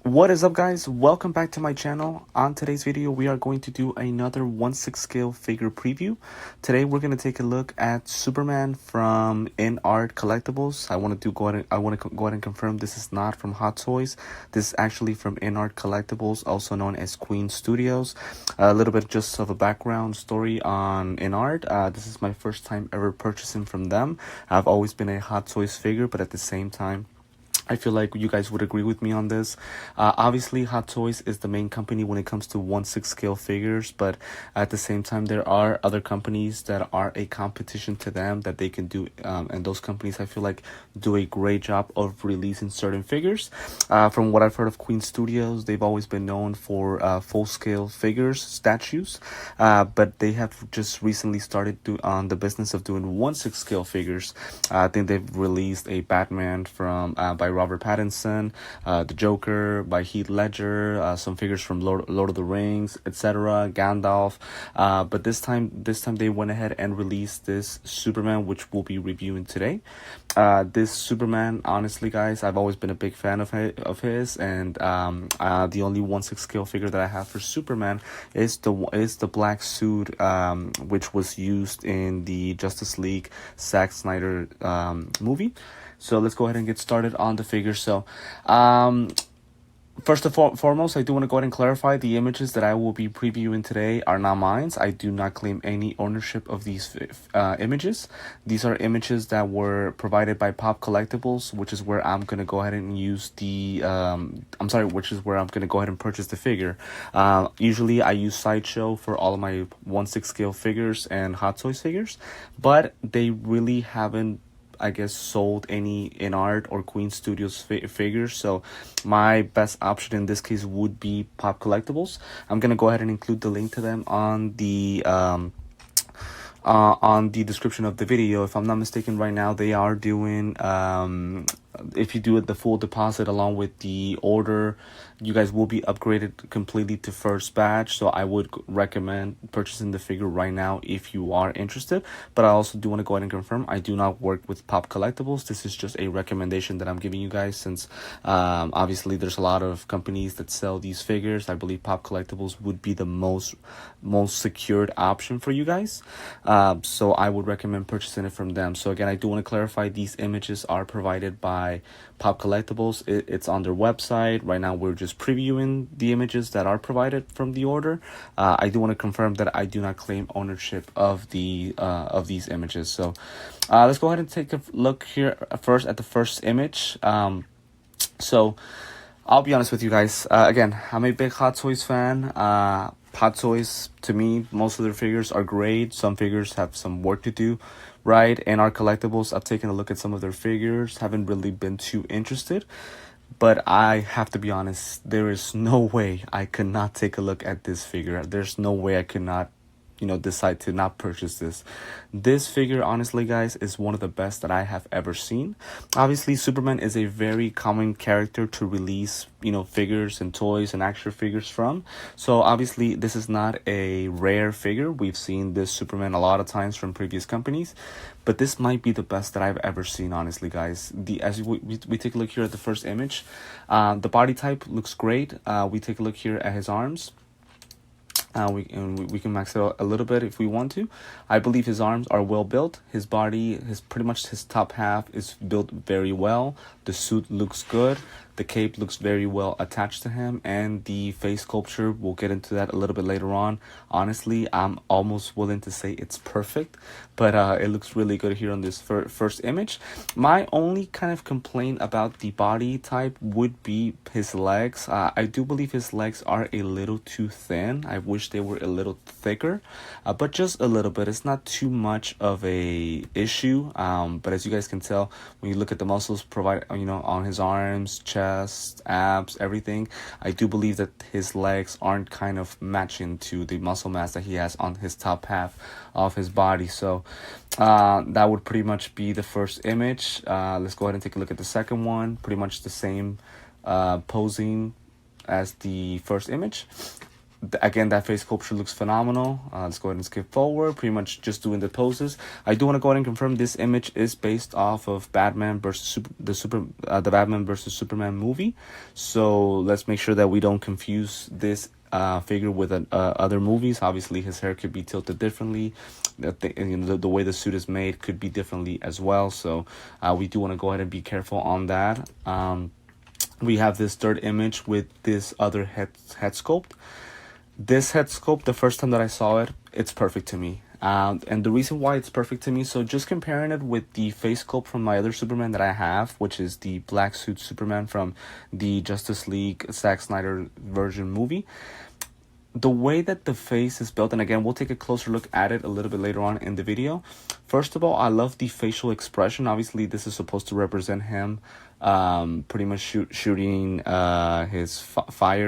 What is up, guys? Welcome back to my channel. On today's video, we are going to do another 1/6 scale figure preview. Today we're going to take a look at Superman from InArt Collectibles. I want to go ahead and confirm this is not from Hot Toys. This is actually from InArt Collectibles, also known as Queen Studios. A little bit just of a background story on InArt. This is my first time ever purchasing from them. I've always been a Hot Toys figure, but at the same time, I feel like you guys would agree with me on this. Obviously, Hot Toys is the main company when it comes to 1/6 scale figures, but at the same time, there are other companies that are a competition to them that they can do, and those companies, I feel like, do a great job of releasing certain figures. From what I've heard of Queen Studios, they've always been known for full-scale figures, statues, but they have just recently started on the business of doing 1/6 scale figures. I think they've released a Batman from by Robert Pattinson, the Joker by Heath Ledger, some figures from Lord of the Rings, etc., Gandalf. But this time they went ahead and released this Superman, which we'll be reviewing today. This Superman, honestly, guys, I've always been a big fan of his, and the only 1/6 scale figure that I have for Superman is the black suit, which was used in the Justice League Zack Snyder movie. So let's go ahead and get started on the figure. So, first and foremost, I do want to go ahead and clarify the images that I will be previewing today are not mine. I do not claim any ownership of these images. These are images that were provided by Pop Collectibles, which is where I'm going to go ahead and use which is where I'm going to go ahead and purchase the figure. Usually I use Sideshow for all of my 1/6 scale figures and Hot Toys figures, but they really haven't, I guess, sold any InArt or Queen Studios figures, so my best option in this case would be Pop Collectibles. I'm gonna go ahead and include the link to them on the description of the video. If I'm not mistaken, right now they are doing, if you do the full deposit along with the order, you guys will be upgraded completely to first batch. So I would recommend purchasing the figure right now if you are interested. But I also do want to go ahead and confirm I do not work with Pop Collectibles. This is just a recommendation that I'm giving you guys, since obviously there's a lot of companies that sell these figures. I believe Pop Collectibles would be the most secured option for you guys. So I would recommend purchasing it from them. So again, I do want to clarify these images are provided by Pop Collectibles. It's on their website. Right now we're just previewing the images that are provided from the order. I do want to confirm that I do not claim ownership of these images. So let's go ahead and take a look here first at the first image. So I'll be honest with you guys. Again, I'm a big Hot Toys fan. Hot Toys, to me, most of their figures are great. Some figures have some work to do, right? And our collectibles, I've taken a look at some of their figures, haven't really been too interested. But I have to be honest, there is no way I could not take a look at this figure. There's no way I could not, decide to not purchase this. This figure, honestly, guys, is one of the best that I have ever seen. Obviously, Superman is a very common character to release, figures and toys and action figures from. So obviously, this is not a rare figure. We've seen this Superman a lot of times from previous companies, but this might be the best that I've ever seen, honestly, guys. As we take a look here at the first image, the body type looks great. We take a look here at his arms. We can max it out a little bit if we want to. I believe his arms are well built. His body, pretty much his top half is built very well. The suit looks good. The cape looks very well attached to him, and the face sculpture, we'll get into that a little bit later on. Honestly, I'm almost willing to say it's perfect, but it looks really good here on this first image. My only kind of complaint about the body type would be his legs. I do believe his legs are a little too thin. I wish they were a little thicker, but just a little bit. It's not too much of a issue, but as you guys can tell, when you look at the muscles provided, on his arms, chest, abs, everything, I do believe that his legs aren't kind of matching to the muscle mass that he has on his top half of his body. So that would pretty much be the first image. Let's go ahead and take a look at the second one. Pretty much the same posing as the first image. Again, that face sculpture looks phenomenal. Let's go ahead and skip forward. Pretty much just doing the poses. I do want to go ahead and confirm this image is based off of Batman versus the Batman versus Superman movie. So let's make sure that we don't confuse this figure with other movies. Obviously, his hair could be tilted differently. The way the suit is made could be differently as well. So we do want to go ahead and be careful on that. We have this third image with this other head sculpt. This head sculpt, the first time that I saw it, it's perfect to me. And the reason why it's perfect to me, so just comparing it with the face sculpt from my other Superman that I have, which is the black suit Superman from the Justice League Zack Snyder version movie, the way that the face is built, and again, we'll take a closer look at it a little bit later on in the video. First of all, I love the facial expression. Obviously, this is supposed to represent him pretty much shooting his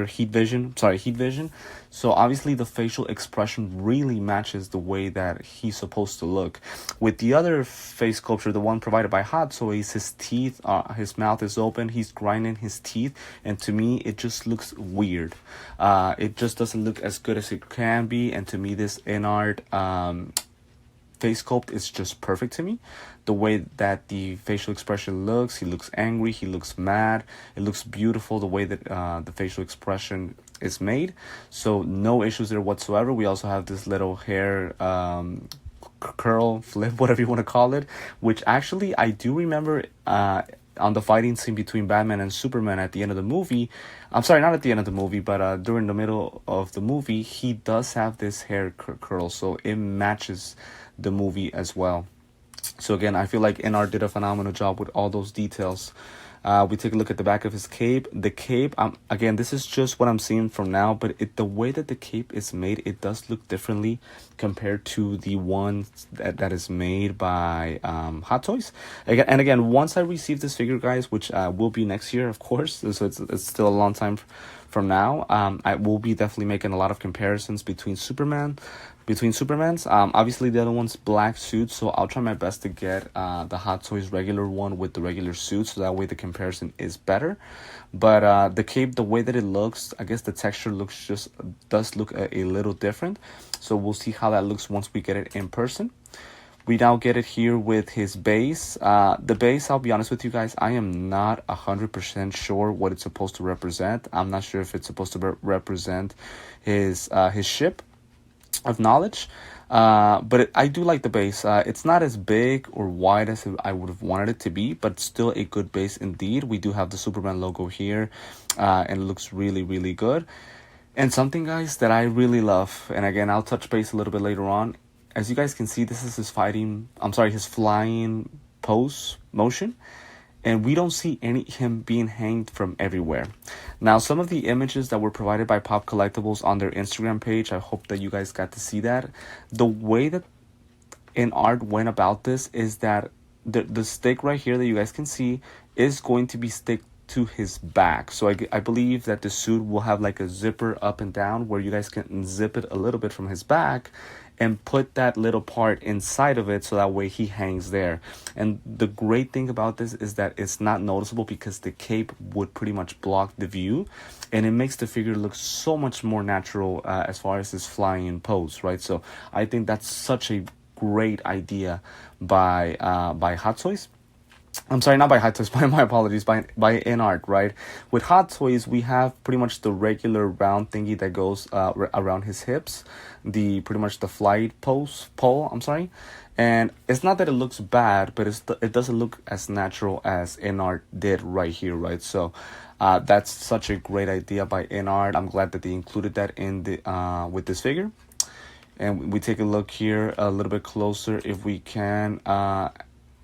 heat vision. So obviously the facial expression really matches the way that he's supposed to look. With the other face sculpture, the one provided by Hot Toys, his teeth, his mouth is open, he's grinding his teeth, and to me it just looks weird. It just doesn't look as good as it can be, and to me this InArt face sculpt is just perfect to me. The way that the facial expression looks, he looks angry, he looks mad, it looks beautiful the way that the facial expression is made. So no issues there whatsoever. We also have this little hair curl, flip, whatever you want to call it, which actually I do remember on the fighting scene between Batman and Superman at the end of the movie. I'm sorry, not at the end of the movie, but during the middle of the movie, he does have this hair curl, so it matches the movie as well. So again, I feel like InArt did a phenomenal job with all those details. We take a look at the back of his cape. The cape, again, this is just what I'm seeing from now, but the way that the cape is made, it does look differently compared to the one that is made by Hot Toys. Again, once I receive this figure, guys, which will be next year, of course, so it's still a long time from now, I will be definitely making a lot of comparisons between Supermans. Obviously the other one's black suit, so I'll try my best to get the Hot Toys regular one with the regular suit, so that way the comparison is better. But the cape, the way that it looks, I guess the texture does look a little different. So we'll see how that looks once we get it in person. We now get it here with his base. The base, I'll be honest with you guys, I am not 100% sure what it's supposed to represent. I'm not sure if it's supposed to represent his ship of knowledge, but I do like the base. It's not as big or wide as I would have wanted it to be, but still a good base indeed. We do have the Superman logo here, and it looks really, really good. And something, guys, that I really love, and again, I'll touch base a little bit later on. As you guys can see, this is his flying pose motion. And we don't see him being hanged from everywhere. Now, some of the images that were provided by Pop Collectibles on their Instagram page, I hope that you guys got to see that. The way that InArt went about this is that the stick right here that you guys can see is going to be stick to his back. So I believe that the suit will have like a zipper up and down where you guys can zip it a little bit from his back and put that little part inside of it, so that way he hangs there. And the great thing about this is that it's not noticeable because the cape would pretty much block the view, and it makes the figure look so much more natural as far as his flying pose, right? So I think that's such a great idea by Hot Toys. I'm sorry, not by Hot Toys, my apologies, by InArt, right? With Hot Toys, we have pretty much the regular round thingy that goes around his hips, pretty much the flight pole, I'm sorry. And it's not that it looks bad, but it doesn't look as natural as InArt did right here, right? So that's such a great idea by InArt. I'm glad that they included that in with this figure. And we take a look here a little bit closer if we can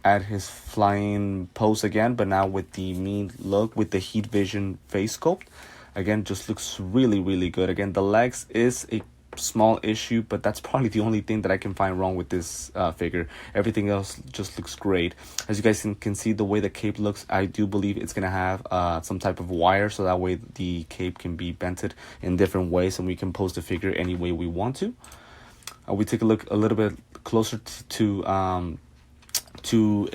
at his flying pose again, but now with the mean look, with the heat vision face sculpt. Again, just looks really, really good. Again, the legs is a small issue, but that's probably the only thing that I can find wrong with this figure. Everything else just looks great. As you guys can see, the way the cape looks, I do believe it's gonna have some type of wire, so that way the cape can be bented in different ways, and we can pose the figure any way we want to. We take a look a little bit closer to to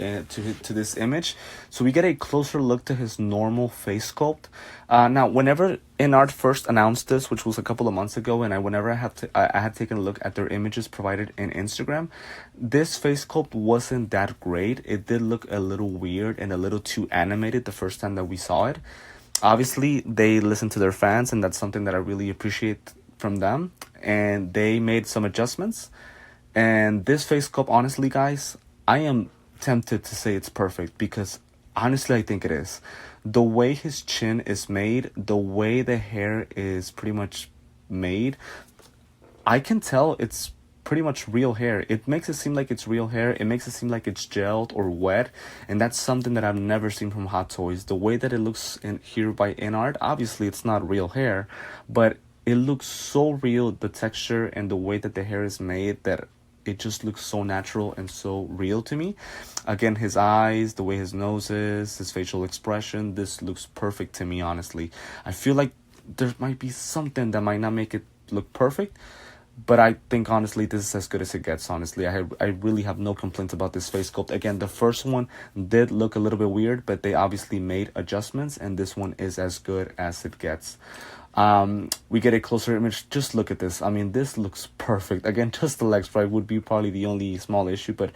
this image. So we get a closer look to his normal face sculpt. Now, whenever InArt first announced this, which was a couple of months ago, and whenever I had taken a look at their images provided in Instagram, this face sculpt wasn't that great. It did look a little weird and a little too animated the first time that we saw it. Obviously, they listen to their fans, and that's something that I really appreciate from them. And they made some adjustments. And this face sculpt, honestly, guys, I am tempted to say it's perfect because honestly, I think it is. The way his chin is made, the way the hair is pretty much made, I can tell it's pretty much real hair. It makes it seem like it's real hair. It makes it seem like it's gelled or wet. And that's something that I've never seen from Hot Toys. The way that it looks in here by InArt, obviously it's not real hair, but it looks so real, the texture and the way that the hair is made, that it just looks so natural and so real to me. Again, his eyes, the way his nose is, his facial expression, this looks perfect to me, honestly. I feel like there might be something that might not make it look perfect, but I think honestly this is as good as it gets. Honestly, I really have no complaints about this face sculpt. Again, the first one did look a little bit weird, but they obviously made adjustments, and this one is as good as it gets. We get a closer image. Just look at this. I mean, this looks perfect. Again, just the legs probably would be probably the only small issue, but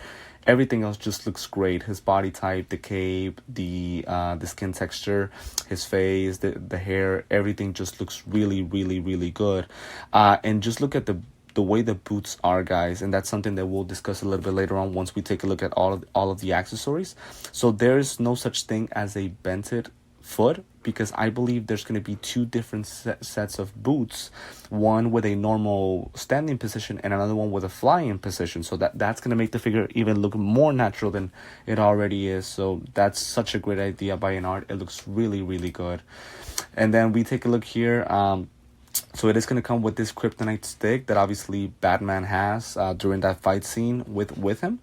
everything else just looks great. His body type, the cape, the skin texture, his face, the hair, everything just looks really, really, really good. And just look at the way the boots are, guys, and that's something that we'll discuss a little bit later on once we take a look at all of the accessories. So there's no such thing as a bented foot, because I believe there's going to be two different sets of boots, one with a normal standing position and another one with a flying position. So that's going to make the figure even look more natural than it already is. So that's such a great idea by InArt. It looks really, really good. And then we take a look here. So it is going to come with this kryptonite stick that obviously Batman has during that fight scene with him.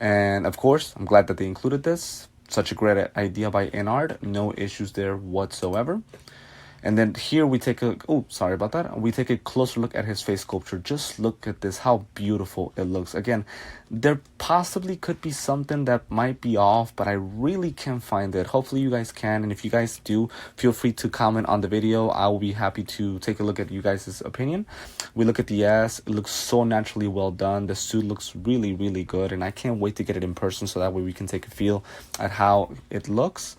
And of course, I'm glad that they included this. Such a great idea by InArt. No issues there whatsoever. And then here we take a, sorry about that. We take a closer look at his face sculpture. Just look at this, how beautiful it looks. Again, there possibly could be something that might be off, but I really can't find it. Hopefully you guys can. And if you guys do, feel free to comment on the video. I will be happy to take a look at you guys' opinion. We look at the ass. It looks so naturally well done. The suit looks really, really good. And I can't wait to get it in person so that way we can take a feel at how it looks.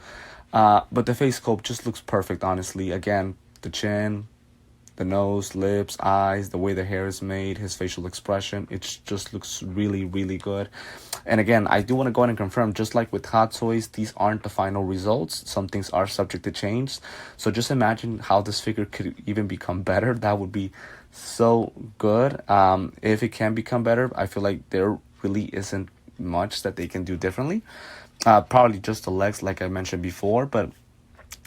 But the face sculpt just looks perfect, honestly. Again, the chin, the nose, lips, eyes, the way the hair is made, his facial expression, it just looks really, really good. And again, I do want to go ahead and confirm, just like with Hot Toys, these aren't the final results. Some things are subject to change. So just imagine how this figure could even become better. That would be so good. If it can become better, I feel like there really isn't much that they can do differently. Probably just the legs, like I mentioned before, but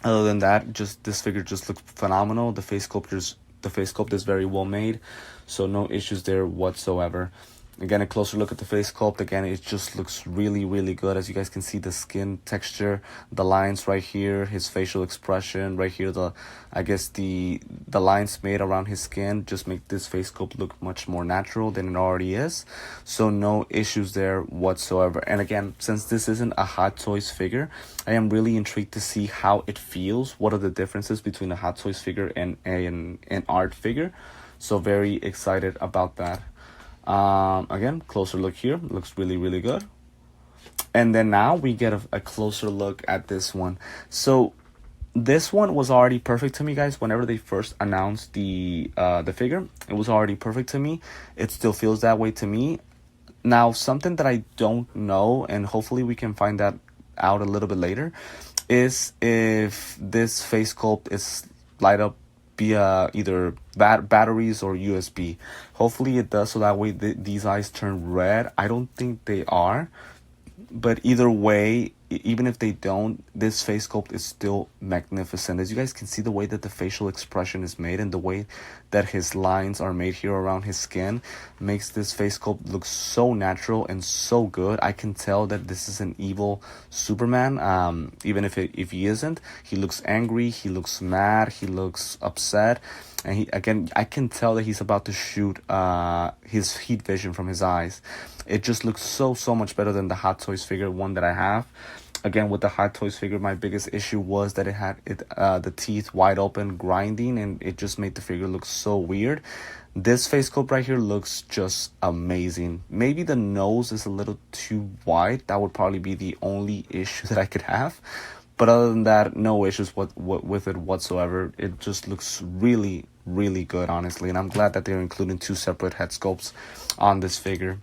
other than that, just this figure just looks phenomenal. The face sculpt is very well made, so no issues there whatsoever. Again, a closer look at the face sculpt. Again, it just looks really, really good. As you guys can see, the skin texture, the lines right here, his facial expression right here, the lines made around his skin just make this face sculpt look much more natural than it already is. So no issues there whatsoever. And again, since this isn't a Hot Toys figure, I am really intrigued to see how it feels. What are the differences between a Hot Toys figure and an art figure? So very excited about that. Again, closer look here. Looks really, really good. And then now we get a closer look at this one. So this one was already perfect to me, guys. Whenever they first announced the figure, it was already perfect to me. It still feels that way to me. Now, something that I don't know, and hopefully we can find that out a little bit later, is if this face sculpt is light up via either batteries or USB. Hopefully it does, so that way these eyes turn red. I don't think they are, but either way, even if they don't, this face sculpt is still magnificent. As you guys can see, the way that the facial expression is made and the way that his lines are made here around his skin makes this face sculpt look so natural and so good. I can tell that this is an evil Superman. Even if he isn't, he looks angry, he looks mad, he looks upset. And he, again, I can tell that he's about to shoot his heat vision from his eyes. It just looks so much better than the Hot Toys figure one that I have. Again, with the Hot Toys figure, my biggest issue was that it had the teeth wide open, grinding, and it just made the figure look so weird. This face sculpt right here looks just amazing. Maybe the nose is a little too wide. That would probably be the only issue that I could have. But other than that, no issues with it whatsoever. It just looks really good, honestly. And I'm glad that they're including 2 separate head sculpts on this figure.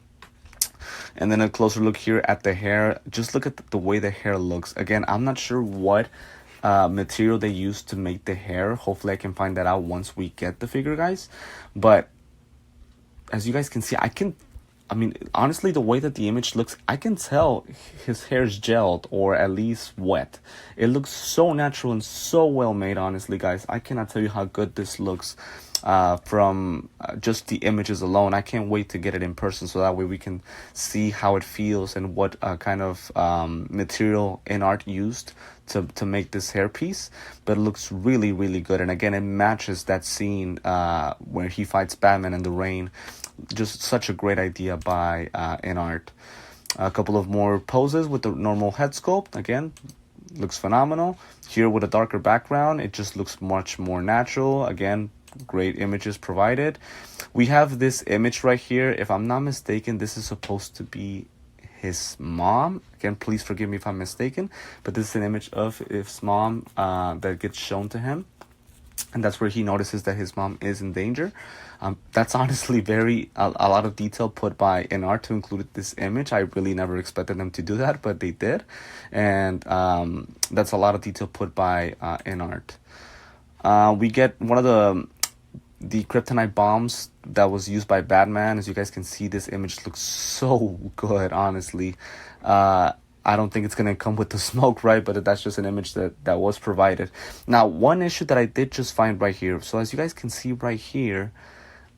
And then a closer look here at the hair. Just look at the way the hair looks. Again, I'm not sure what material they used to make the hair. Hopefully I can find that out once we get the figure, guys. But as you guys can see, I mean, honestly, the way that the image looks, I can tell his hair's gelled or at least wet. It looks so natural and so well made, honestly, guys. I cannot tell you how good this looks from just the images alone. I can't wait to get it in person so that way we can see how it feels and what kind of material InArt used to make this hairpiece. But it looks really good. And again, it matches that scene where he fights Batman in the rain. Just such a great idea by InArt. A couple of more poses with the normal head sculpt. Again, looks phenomenal. Here with a darker background, it just looks much more natural. Again, great images provided. We have this image right here. If I'm not mistaken, this is supposed to be his mom. Again, please forgive me if I'm mistaken, but this is an image of his mom that gets shown to him. And that's where he notices that his mom is in danger. That's honestly a lot of detail put by InArt to include this image. I really never expected them to do that, but they did. And that's a lot of detail put by InArt. We get one of the kryptonite bombs that was used by Batman. As you guys can see, this image looks so good, honestly. I don't think it's going to come with the smoke, right? But that's just an image that was provided. Now, one issue that I did just find right here. So as you guys can see right here,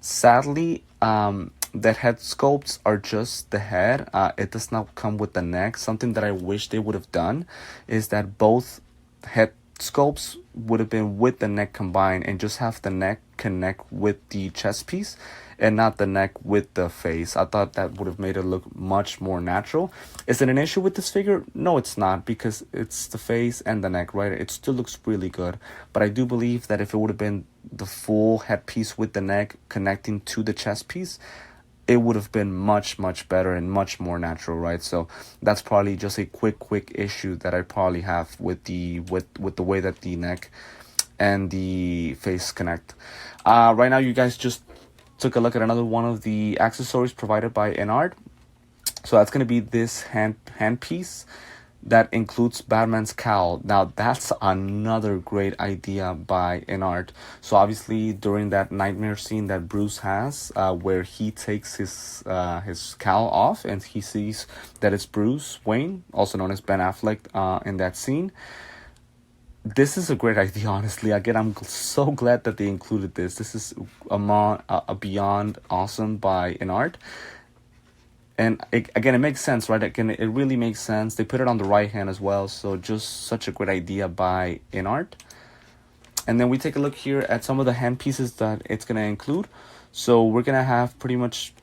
sadly, that head sculpts are just the head. It does not come with the neck. Something that I wish they would have done is that both head sculpts would have been with the neck combined and just have the neck connect with the chest piece and not the neck with the face. I thought that would have made it look much more natural. Is it an issue with this figure? No, it's not, because it's the face and the neck, right? It still looks really good. But I do believe that if it would have been the full headpiece with the neck connecting to the chest piece, it would have been much better and much more natural, right? So that's probably just a quick issue that I probably have with the way that the neck and the face connect. Right now, you guys just took a look at another one of the accessories provided by InArt. So that's going to be this hand piece that includes Batman's cowl. Now that's another great idea by InArt. So obviously during that nightmare scene that Bruce has, where he takes his cowl off and he sees that it's Bruce Wayne, also known as Ben Affleck, in that scene. This is a great idea, honestly. Again, I'm so glad that they included this. This is a beyond awesome by InArt. And it makes sense, right? Again, it really makes sense. They put it on the right hand as well. So just such a great idea by InArt. And then we take a look here at some of the hand pieces that it's going to include. So we're going to have pretty much,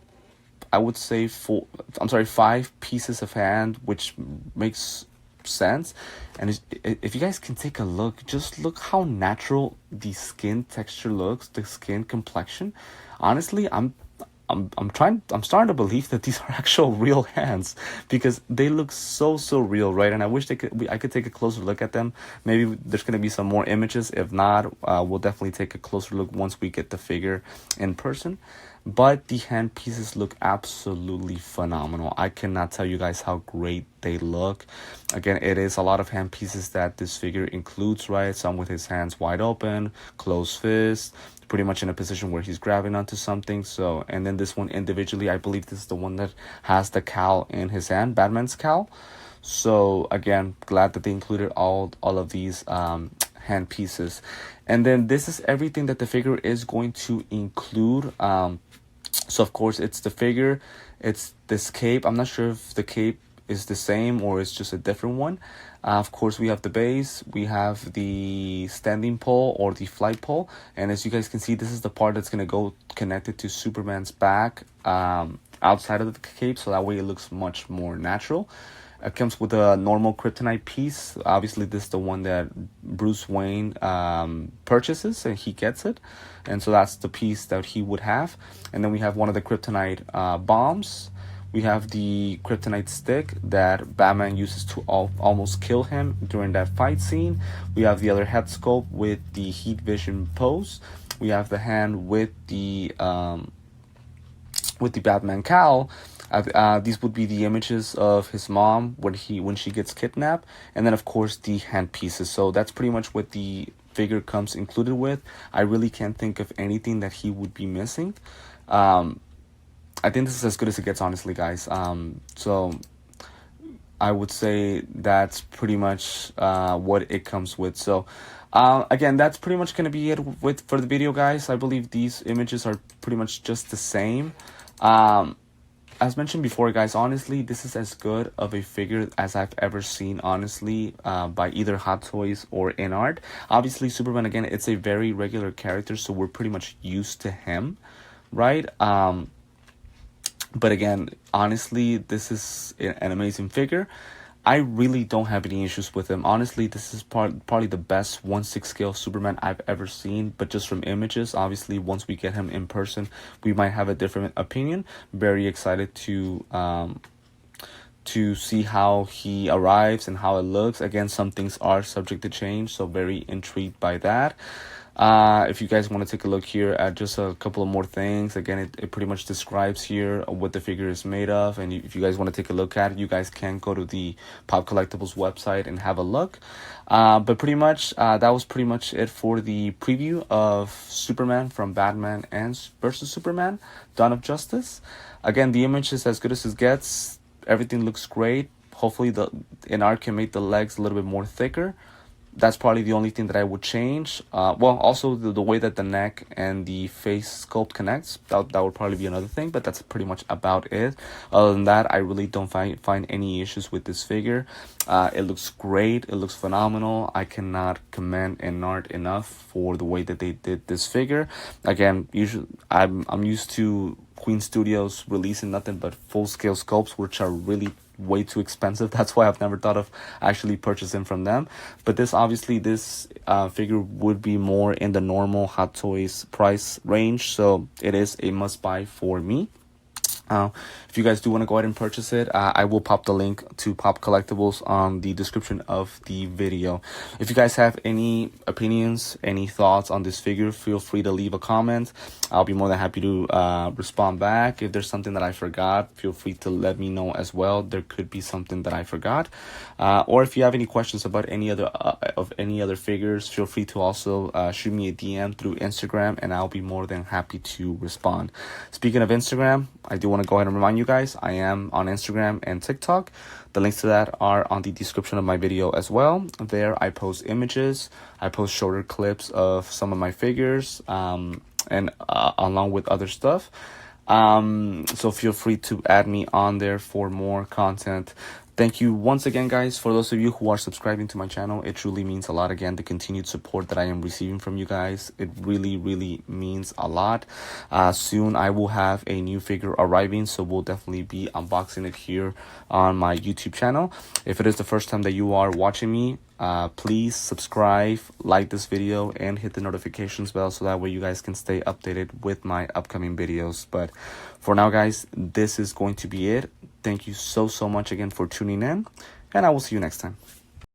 I would say 5 pieces of hand, which makes sense. And if you guys can take a look, just look how natural the skin texture looks, the skin complexion. Honestly, I'm starting to believe that these are actual real hands, because they look so real, right? And I wish I could take a closer look at them. Maybe there's going to be some more images. If not, we'll definitely take a closer look once we get the figure in person. But the hand pieces look absolutely phenomenal. I cannot tell you guys how great they look. Again, it is a lot of hand pieces that this figure includes, right? Some with his hands wide open, closed fist, pretty much in a position where he's grabbing onto something. So, and then this one individually, I believe this is the one that has the cowl in his hand, Batman's cowl. So again, glad that they included all of these hand pieces. And then this is everything that the figure is going to include. So of course it's the figure, it's this cape. I'm not sure if the cape is the same or it's just a different one. Of course, we have the base, we have the standing pole or the flight pole, and as you guys can see, this is the part that's going to go connected to Superman's back outside of the cape, so that way it looks much more natural. It comes with a normal kryptonite piece. Obviously, this is the one that Bruce Wayne purchases, and he gets it. And so that's the piece that he would have. And then we have one of the kryptonite bombs. We have the kryptonite stick that Batman uses to almost kill him during that fight scene. We have the other head sculpt with the heat vision pose. We have the hand with the Batman cowl. These would be the images of his mom when she gets kidnapped, and then of course the hand pieces. So that's pretty much what the figure comes included with. I really can't think of anything that he would be missing. I think this is as good as it gets, honestly, guys. So I would say that's pretty much what it comes with. So again, that's pretty much going to be it for the video, guys. I believe these images are pretty much just the same. As mentioned before, guys, honestly, this is as good of a figure as I've ever seen, honestly, by either Hot Toys or InArt. Obviously, Superman, again, it's a very regular character, so we're pretty much used to him, right? But again, honestly, this is an amazing figure. I really don't have any issues with him. Honestly, this is probably the best 1/6 scale Superman I've ever seen. But just from images, obviously, once we get him in person, we might have a different opinion. Very excited to see how he arrives and how it looks. Again, some things are subject to change, so very intrigued by that. If you guys want to take a look here at just a couple of more things, again, it pretty much describes here what the figure is made of, and if you guys want to take a look at it, you guys can go to the Pop Collectibles website and have a look. But pretty much that was pretty much it for the preview of Superman from Batman and versus Superman, Dawn of Justice. Again, the image is as good as it gets. Everything looks great. Hopefully the InArt can make the legs a little bit more thicker. That's probably the only thing that I would change. Well, also the way that the neck and the face sculpt connects, that would probably be another thing, but that's pretty much about it. Other than that, I really don't find any issues with this figure. It looks great. It looks phenomenal. I cannot commend InArt enough for the way that they did this figure. Again, usually I'm used to Queen Studios releasing nothing but full-scale sculpts, which are really way too expensive. That's why I've never thought of actually purchasing from them. But this figure would be more in the normal Hot Toys price range, so it is a must-buy for me. If you guys do want to go ahead and purchase it, I will pop the link to Pop Collectibles on the description of the video. If you guys have any opinions, any thoughts on this figure, feel free to leave a comment. I'll be more than happy to respond back. If there's something that I forgot, feel free to let me know as well. There could be something that I forgot. Or if you have any questions about any other figures, feel free to also shoot me a DM through Instagram, and I'll be more than happy to respond. Speaking of Instagram, I do want to go ahead and remind you guys, I am on Instagram and TikTok. The links to that are on the description of my video as well. There I post images, I post shorter clips of some of my figures, and along with other stuff. So feel free to add me on there for more content. Thank you once again, guys. For those of you who are subscribing to my channel, it truly means a lot. Again, the continued support that I am receiving from you guys, it really, really means a lot. Soon I will have a new figure arriving, so we'll definitely be unboxing it here on my YouTube channel. If it is the first time that you are watching me, please subscribe, like this video, and hit the notifications bell so that way you guys can stay updated with my upcoming videos. But for now, guys, this is going to be it. Thank you so much again for tuning in, and I will see you next time.